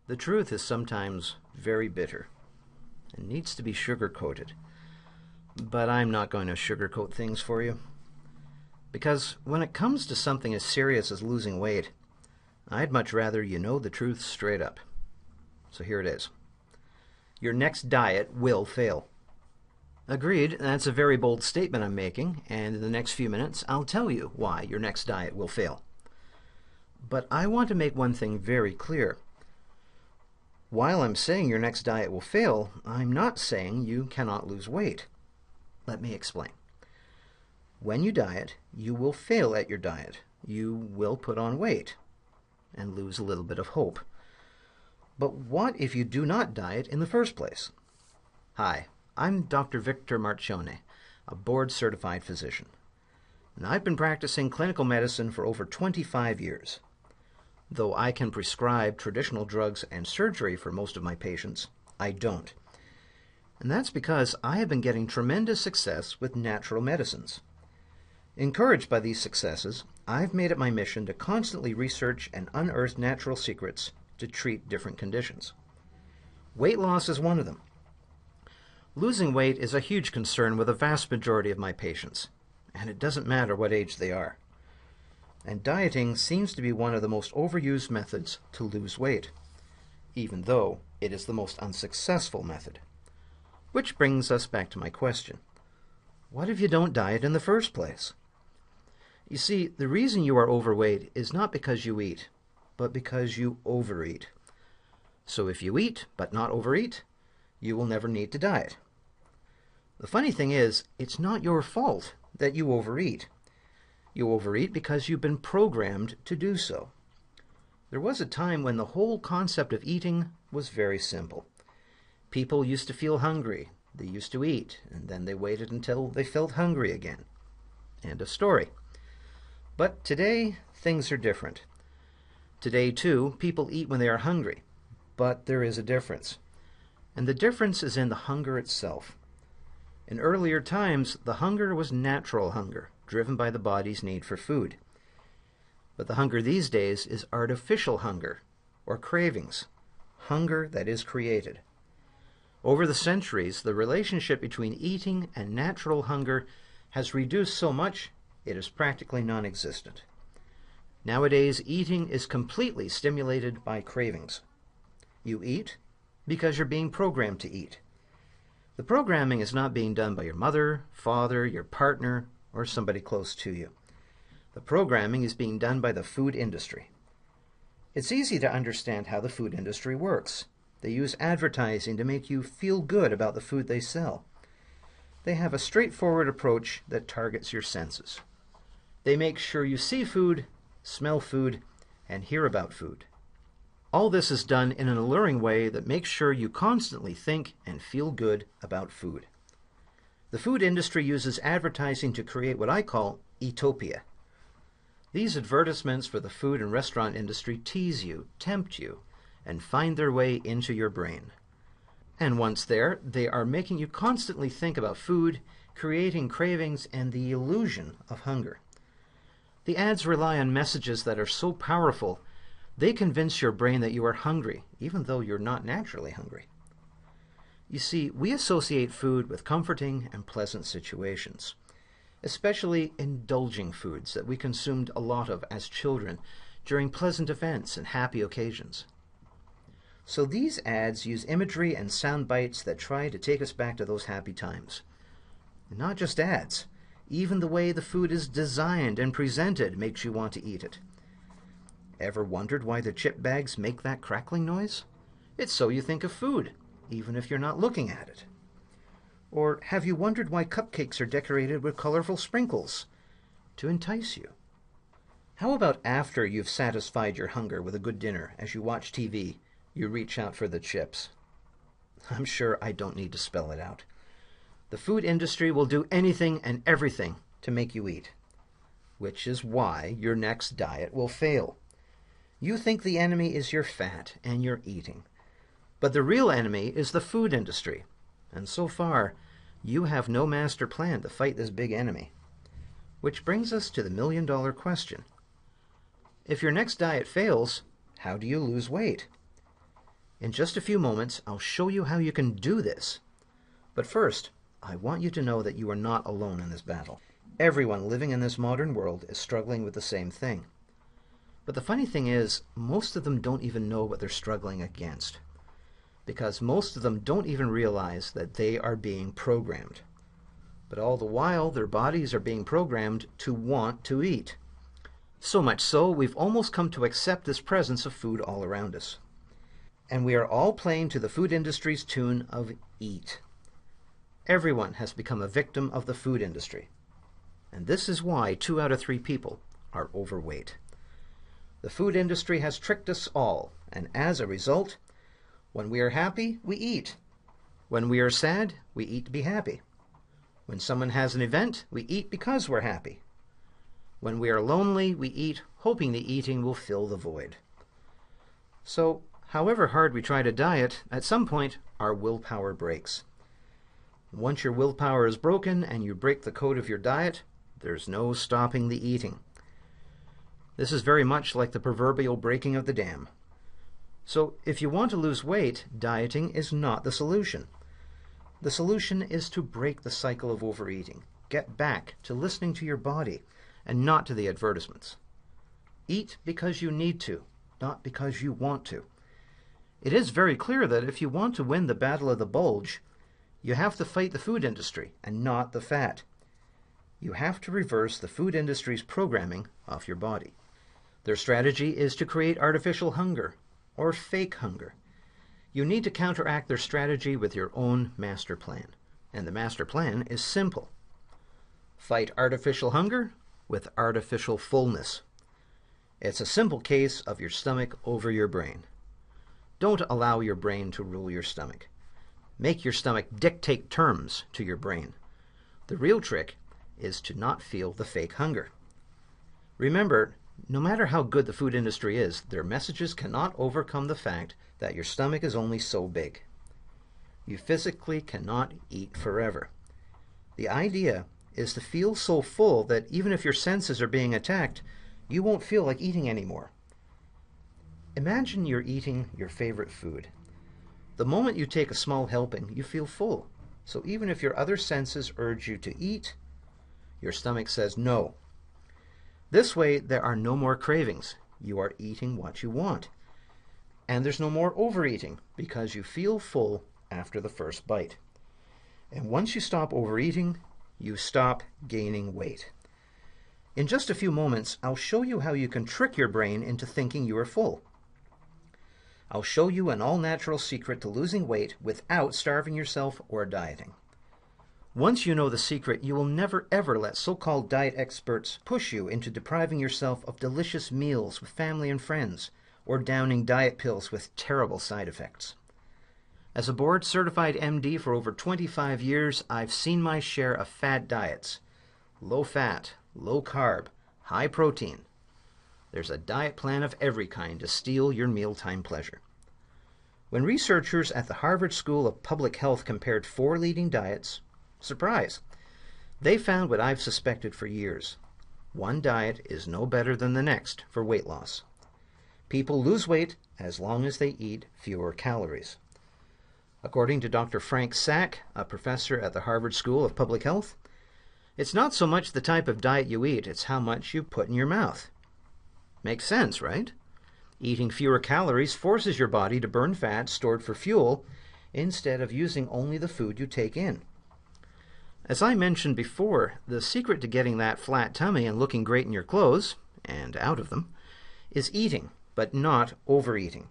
The truth is sometimes very bitter and needs to be sugar-coated. But I'm not going to sugarcoat things for you. Because when it comes to something as serious as losing weight, I'd much rather you know the truth straight up. So here it is. Your next diet will fail. Agreed, that's a very bold statement I'm making, and in the next few minutes I'll tell you why your next diet will fail. But I want to make one thing very clear. While I'm saying your next diet will fail, I'm not saying you cannot lose weight. Let me explain. When you diet, you will fail at your diet. You will put on weight and lose a little bit of hope. But what if you do not diet in the first place? Hi, I'm Dr. Victor Marchione, a board-certified physician. And I've been practicing clinical medicine for over 25 years. Though I can prescribe traditional drugs and surgery for most of my patients, I don't. And that's because I have been getting tremendous success with natural medicines. Encouraged by these successes, I've made it my mission to constantly research and unearth natural secrets to treat different conditions. Weight loss is one of them. Losing weight is a huge concern with a vast majority of my patients, and it doesn't matter what age they are. And dieting seems to be one of the most overused methods to lose weight, even though it is the most unsuccessful method. Which brings us back to my question. What if you don't diet in the first place? You see, the reason you are overweight is not because you eat, but because you overeat. So if you eat, but not overeat, you will never need to diet. The funny thing is, it's not your fault that you overeat. You overeat because you've been programmed to do so. There was a time when the whole concept of eating was very simple. People used to feel hungry, they used to eat, and then they waited until they felt hungry again. End of story. But today, things are different. Today, too, people eat when they are hungry, but there is a difference. And the difference is in the hunger itself. In earlier times, the hunger was natural hunger, driven by the body's need for food. But the hunger these days is artificial hunger, or cravings, hunger that is created. Over the centuries, the relationship between eating and natural hunger has reduced so much it is practically non-existent. Nowadays, eating is completely stimulated by cravings. You eat because you're being programmed to eat. The programming is not being done by your mother, father, your partner, or somebody close to you. The programming is being done by the food industry. It's easy to understand how the food industry works. They use advertising to make you feel good about the food they sell. They have a straightforward approach that targets your senses. They make sure you see food, smell food, and hear about food. All this is done in an alluring way that makes sure you constantly think and feel good about food. The food industry uses advertising to create what I call utopia. These advertisements for the food and restaurant industry tease you, tempt you, and find their way into your brain. And once there, they are making you constantly think about food, creating cravings and the illusion of hunger. The ads rely on messages that are so powerful, they convince your brain that you are hungry, even though you're not naturally hungry. You see, we associate food with comforting and pleasant situations, especially indulging foods that we consumed a lot of as children during pleasant events and happy occasions. So these ads use imagery and sound bites that try to take us back to those happy times. And not just ads. Even the way the food is designed and presented makes you want to eat it. Ever wondered why the chip bags make that crackling noise? It's so you think of food, even if you're not looking at it. Or have you wondered why cupcakes are decorated with colorful sprinkles? To entice you. How about after you've satisfied your hunger with a good dinner, as you watch TV, you reach out for the chips? I'm sure I don't need to spell it out. The food industry will do anything and everything to make you eat, which is why your next diet will fail. You think the enemy is your fat and your eating, but the real enemy is the food industry, and so far, you have no master plan to fight this big enemy. Which brings us to the million-dollar question. If your next diet fails, how do you lose weight? In just a few moments, I'll show you how you can do this. But first, I want you to know that you are not alone in this battle. Everyone living in this modern world is struggling with the same thing. But the funny thing is, most of them don't even know what they're struggling against, because most of them don't even realize that they are being programmed. But all the while, their bodies are being programmed to want to eat. So much so, we've almost come to accept this presence of food all around us. And we are all playing to the food industry's tune of eat. Everyone has become a victim of the food industry. And this is why 2 out of 3 people are overweight. The food industry has tricked us all, and as a result, when we are happy, we eat. When we are sad, we eat to be happy. When someone has an event, we eat because we're happy. When we are lonely, we eat, hoping the eating will fill the void. So, however hard we try to diet, at some point, our willpower breaks. Once your willpower is broken and you break the code of your diet, there's no stopping the eating. This is very much like the proverbial breaking of the dam. So, if you want to lose weight, dieting is not the solution. The solution is to break the cycle of overeating. Get back to listening to your body and not to the advertisements. Eat because you need to, not because you want to. It is very clear that if you want to win the battle of the bulge, you have to fight the food industry and not the fat. You have to reverse the food industry's programming off your body. Their strategy is to create artificial hunger, or fake hunger. You need to counteract their strategy with your own master plan. And the master plan is simple. Fight artificial hunger with artificial fullness. It's a simple case of your stomach over your brain. Don't allow your brain to rule your stomach. Make your stomach dictate terms to your brain. The real trick is to not feel the fake hunger. Remember, no matter how good the food industry is, their messages cannot overcome the fact that your stomach is only so big. You physically cannot eat forever. The idea is to feel so full that even if your senses are being attacked, you won't feel like eating anymore. Imagine you're eating your favorite food. The moment you take a small helping, you feel full. So even if your other senses urge you to eat, your stomach says no. This way, there are no more cravings. You are eating what you want. And there's no more overeating because you feel full after the first bite. And once you stop overeating, you stop gaining weight. In just a few moments, I'll show you how you can trick your brain into thinking you are full. I'll show you an all-natural secret to losing weight without starving yourself or dieting. Once you know the secret, you will never ever let so-called diet experts push you into depriving yourself of delicious meals with family and friends, or downing diet pills with terrible side effects. As a board-certified MD for over 25 years, I've seen my share of fad diets. Low fat, low carb, high protein. There's a diet plan of every kind to steal your mealtime pleasure. When researchers at the Harvard School of Public Health compared 4 leading diets, surprise, they found what I've suspected for years. One diet is no better than the next for weight loss. People lose weight as long as they eat fewer calories. According to Dr. Frank Sack, a professor at the Harvard School of Public Health, it's not so much the type of diet you eat, it's how much you put in your mouth. Makes sense, right? Eating fewer calories forces your body to burn fat stored for fuel instead of using only the food you take in. As I mentioned before, the secret to getting that flat tummy and looking great in your clothes, and out of them, is eating, but not overeating.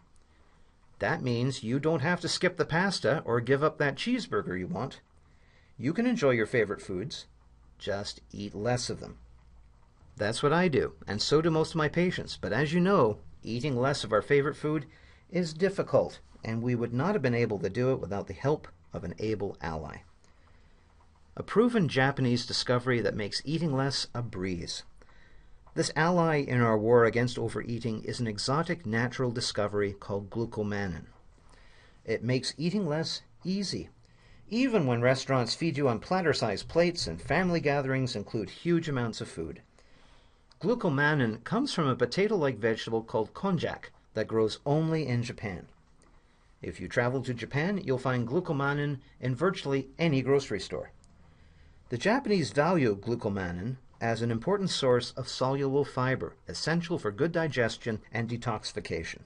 That means you don't have to skip the pasta or give up that cheeseburger you want. You can enjoy your favorite foods, just eat less of them. That's what I do, and so do most of my patients. But as you know, eating less of our favorite food is difficult, and we would not have been able to do it without the help of an able ally. A proven Japanese discovery that makes eating less a breeze. This ally in our war against overeating is an exotic natural discovery called glucomannan. It makes eating less easy, even when restaurants feed you on platter-sized plates and family gatherings include huge amounts of food. Glucomannan comes from a potato-like vegetable called konjac that grows only in Japan. If you travel to Japan, you'll find glucomannan in virtually any grocery store. The Japanese value glucomannan as an important source of soluble fiber, essential for good digestion and detoxification.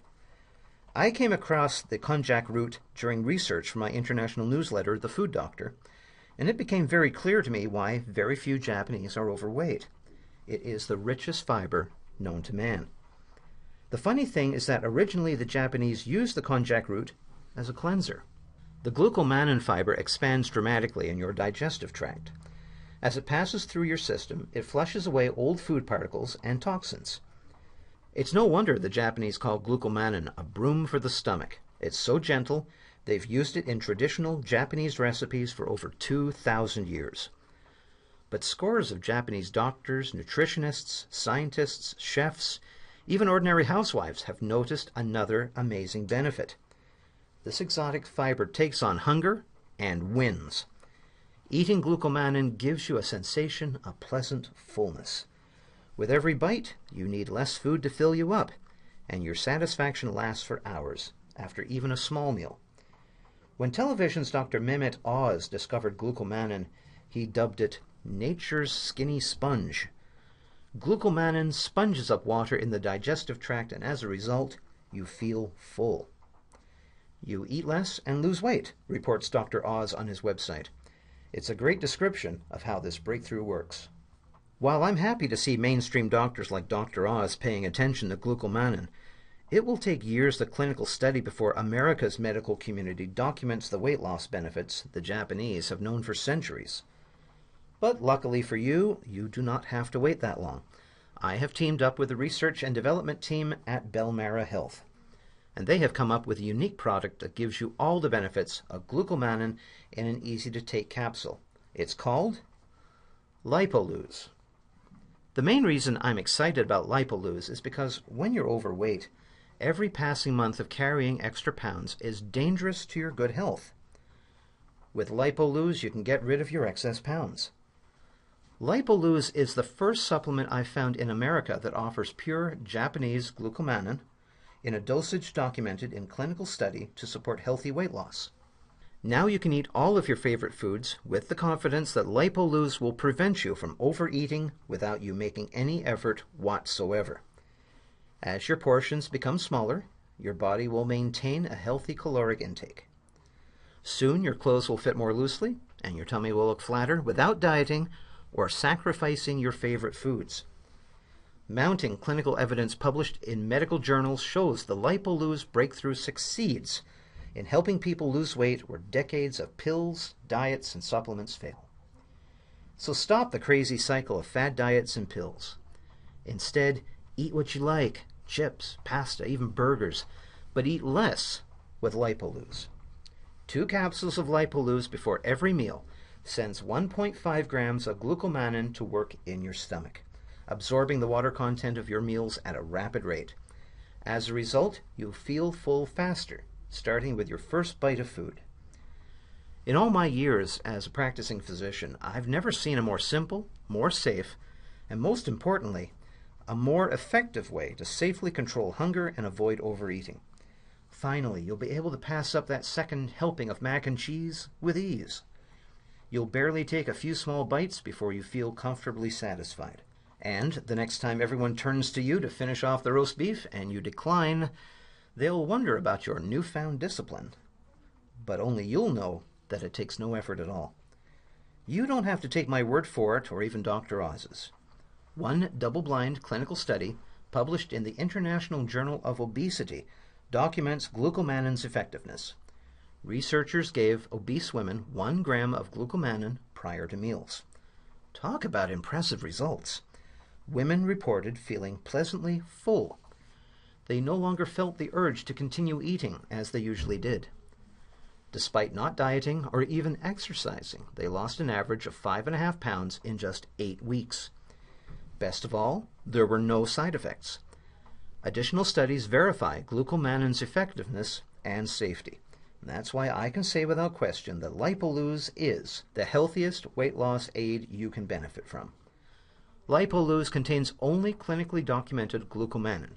I came across the konjac root during research for my international newsletter, The Food Doctor, and it became very clear to me why very few Japanese are overweight. It is the richest fiber known to man. The funny thing is that originally the Japanese used the konjac root as a cleanser. The glucomannan fiber expands dramatically in your digestive tract. As it passes through your system, it flushes away old food particles and toxins. It's no wonder the Japanese call glucomannan a broom for the stomach. It's so gentle, they've used it in traditional Japanese recipes for over 2,000 years. But scores of Japanese doctors, nutritionists, scientists, chefs, even ordinary housewives have noticed another amazing benefit. This exotic fiber takes on hunger and wins. Eating glucomannan gives you a sensation of pleasant fullness. With every bite, you need less food to fill you up, and your satisfaction lasts for hours after even a small meal. When television's Dr. Mehmet Oz discovered glucomannan, he dubbed it nature's skinny sponge. Glucomannan sponges up water in the digestive tract, and as a result, you feel full. You eat less and lose weight, reports Dr. Oz on his website. It's a great description of how this breakthrough works. While I'm happy to see mainstream doctors like Dr. Oz paying attention to glucomannan, it will take years of clinical study before America's medical community documents the weight loss benefits the Japanese have known for centuries. But luckily for you, you do not have to wait that long. I have teamed up with the research and development team at Bel Marra Health, and they have come up with a unique product that gives you all the benefits of glucomannan in an easy-to-take capsule. It's called Lipo. The main reason I'm excited about Lipo is because when you're overweight, every passing month of carrying extra pounds is dangerous to your good health. With Lipo you can get rid of your excess pounds. Lipo is the first supplement I've found in America that offers pure Japanese glucomannan in a dosage documented in clinical study to support healthy weight loss. Now you can eat all of your favorite foods with the confidence that Lipo will prevent you from overeating without you making any effort whatsoever. As your portions become smaller, your body will maintain a healthy caloric intake. Soon your clothes will fit more loosely and your tummy will look flatter without dieting or sacrificing your favorite foods. Mounting clinical evidence published in medical journals shows the Lipo breakthrough succeeds in helping people lose weight where decades of pills, diets, and supplements fail. So stop the crazy cycle of fad diets and pills. Instead, eat what you like, chips, pasta, even burgers, but eat less with Lipo. 2 capsules of Lipo before every meal sends 1.5 grams of glucomannan to work in your stomach, absorbing the water content of your meals at a rapid rate. As a result, you'll feel full faster, starting with your first bite of food. In all my years as a practicing physician, I've never seen a more simple, more safe, and most importantly, a more effective way to safely control hunger and avoid overeating. Finally, you'll be able to pass up that second helping of mac and cheese with ease. You'll barely take a few small bites before you feel comfortably satisfied. And the next time everyone turns to you to finish off the roast beef and you decline, they'll wonder about your newfound discipline. But only you'll know that it takes no effort at all. You don't have to take my word for it or even Dr. Oz's. One double-blind clinical study published in the International Journal of Obesity documents glucomannan's effectiveness. Researchers gave obese women 1 gram of glucomannan prior to meals. Talk about impressive results. Women reported feeling pleasantly full. They no longer felt the urge to continue eating as they usually did. Despite not dieting or even exercising, they lost an average of 5.5 pounds in just 8 weeks. Best of all, there were no side effects. Additional studies verify glucomannan's effectiveness and safety. That's why I can say without question that Lipo is the healthiest weight loss aid you can benefit from. Lipo contains only clinically documented glucomannan.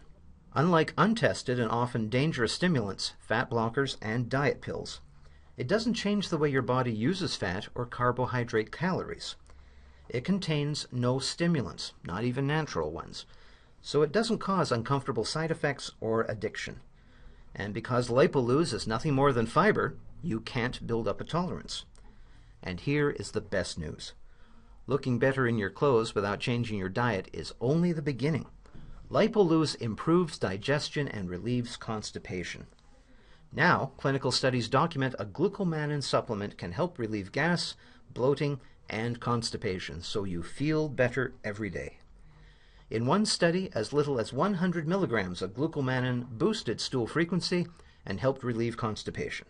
Unlike untested and often dangerous stimulants, fat blockers, and diet pills, it doesn't change the way your body uses fat or carbohydrate calories. It contains no stimulants, not even natural ones, so it doesn't cause uncomfortable side effects or addiction. And because Lipolose is nothing more than fiber, you can't build up a tolerance. And here is the best news. Looking better in your clothes without changing your diet is only the beginning. Lipolose improves digestion and relieves constipation. Now, clinical studies document a glucomannan supplement can help relieve gas, bloating, and constipation, so you feel better every day. In one study, as little as 100 milligrams of glucomannan boosted stool frequency and helped relieve constipation.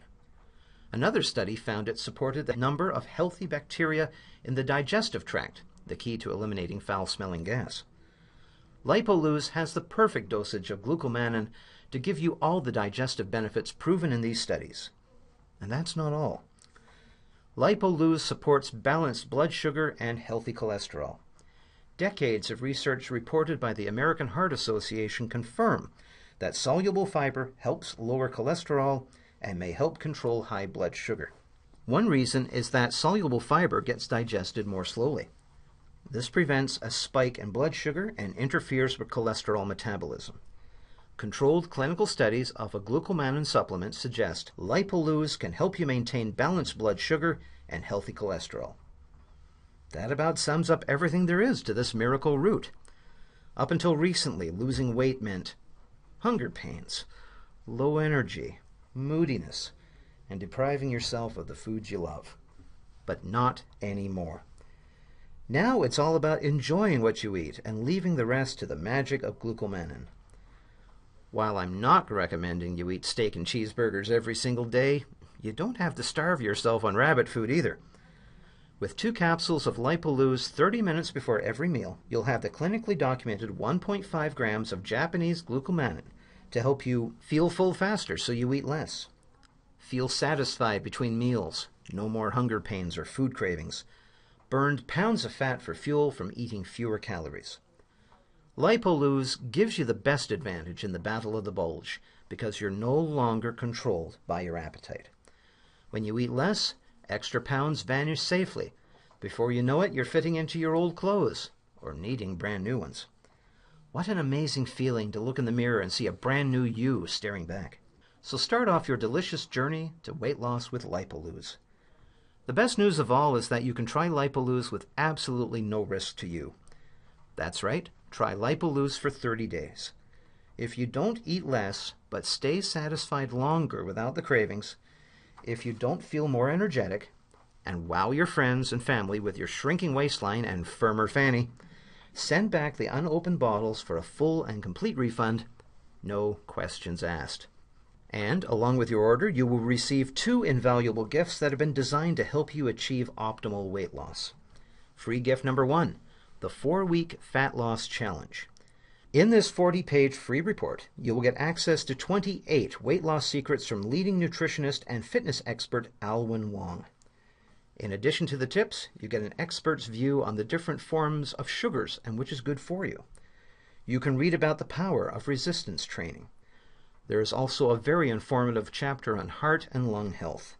Another study found it supported the number of healthy bacteria in the digestive tract, the key to eliminating foul-smelling gas. Lipolose has the perfect dosage of glucomannan to give you all the digestive benefits proven in these studies. And that's not all. Lipolose supports balanced blood sugar and healthy cholesterol. Decades of research reported by the American Heart Association confirm that soluble fiber helps lower cholesterol and may help control high blood sugar. One reason is that soluble fiber gets digested more slowly. This prevents a spike in blood sugar and interferes with cholesterol metabolism. Controlled clinical studies of a glucomannan supplement suggest Lipolose can help you maintain balanced blood sugar and healthy cholesterol. That about sums up everything there is to this miracle root. Up until recently, losing weight meant hunger pains, low energy, moodiness, and depriving yourself of the foods you love. But not anymore. Now it's all about enjoying what you eat and leaving the rest to the magic of glucomannan. While I'm not recommending you eat steak and cheeseburgers every single day, you don't have to starve yourself on rabbit food either. With 2 capsules of Lipolose 30 minutes before every meal, you'll have the clinically documented 1.5 grams of Japanese glucomannan to help you feel full faster so you eat less. Feel satisfied between meals, no more hunger pains or food cravings. Burned pounds of fat for fuel from eating fewer calories. Lipolose gives you the best advantage in the battle of the bulge because you're no longer controlled by your appetite. When you eat less, extra pounds vanish safely. Before you know it, you're fitting into your old clothes or needing brand new ones. What an amazing feeling to look in the mirror and see a brand new you staring back. So start off your delicious journey to weight loss with Lipolose. The best news of all is that you can try Lipolose with absolutely no risk to you. That's right, try Lipolose for 30 days. If you don't eat less, but stay satisfied longer without the cravings, if you don't feel more energetic, and wow your friends and family with your shrinking waistline and firmer fanny, send back the unopened bottles for a full and complete refund, no questions asked. And, along with your order, you will receive 2 invaluable gifts that have been designed to help you achieve optimal weight loss. Free gift number 1, the 4-week Fat Loss Challenge. In this 40-page free report, you will get access to 28 weight loss secrets from leading nutritionist and fitness expert Alwyn Wong. In addition to the tips, you get an expert's view on the different forms of sugars and which is good for you. You can read about the power of resistance training. There is also a very informative chapter on heart and lung health,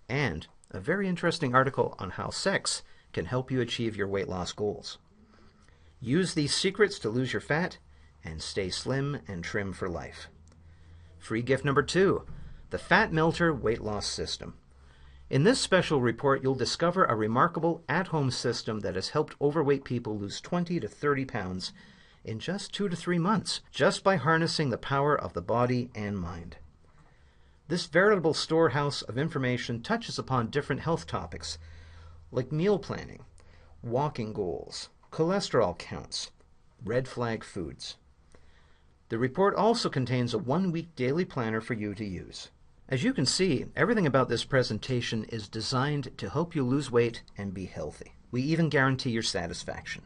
and a very interesting article on how sex can help you achieve your weight loss goals. Use these secrets to lose your fat and stay slim and trim for life. Free gift number 2, the Fat Melter Weight Loss System. In this special report, you'll discover a remarkable at-home system that has helped overweight people lose 20 to 30 pounds in just 2 to 3 months, just by harnessing the power of the body and mind. This veritable storehouse of information touches upon different health topics like meal planning, walking goals, cholesterol counts, red flag foods. The report also contains a 1-week daily planner for you to use. As you can see, everything about this presentation is designed to help you lose weight and be healthy. We even guarantee your satisfaction.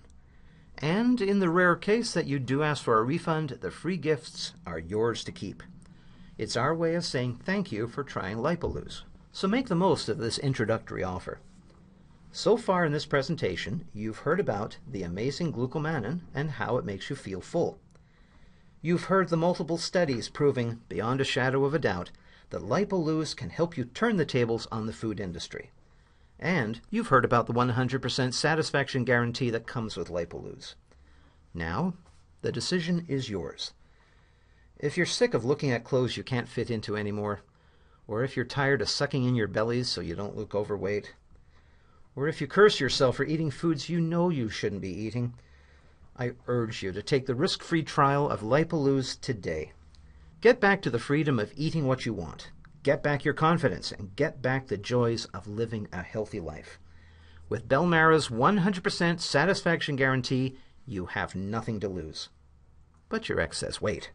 And in the rare case that you do ask for a refund, the free gifts are yours to keep. It's our way of saying thank you for trying Lipolose. So make the most of this introductory offer. So far in this presentation, you've heard about the amazing glucomannan and how it makes you feel full. You've heard the multiple studies proving, beyond a shadow of a doubt, that Lipo can help you turn the tables on the food industry. And you've heard about the 100% satisfaction guarantee that comes with Lipo. Now, the decision is yours. If you're sick of looking at clothes you can't fit into anymore, or if you're tired of sucking in your bellies so you don't look overweight, or if you curse yourself for eating foods you know you shouldn't be eating, I urge you to take the risk-free trial of Lipo today. Get back to the freedom of eating what you want. Get back your confidence and get back the joys of living a healthy life. With Bel Marra's 100% satisfaction guarantee, you have nothing to lose. But your excess weight.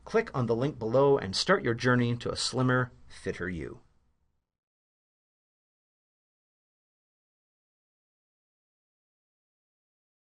Click on the link below and start your journey to a slimmer, fitter you.